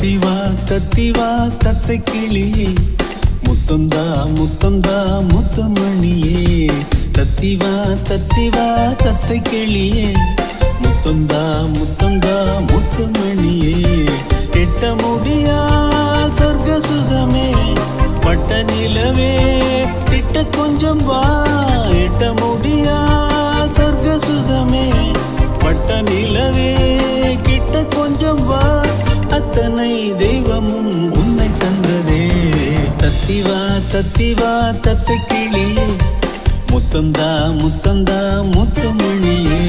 தத்திவா தத்திவா தத்தை கிளியே முத்தந்தா முத்தந்தா முத்தமணியே தத்திவா தத்திவா தத்தை கிளியே முத்தந்தா முத்தந்தா முத்தமணியே எட்ட முடியா சொர்க்க சுகமே பட்ட நிலவே கிட்ட கொஞ்சம் வா எட்ட முடியா சொர்க்க சுகமே பட்ட நிலவே கிட்ட கொஞ்சம் வா அத்தனை தெய்வமும் உன்னை தந்ததே தத்திவா தத்திவா தத்தை கிளியே முத்தந்தா முத்தந்தா முத்தமணியே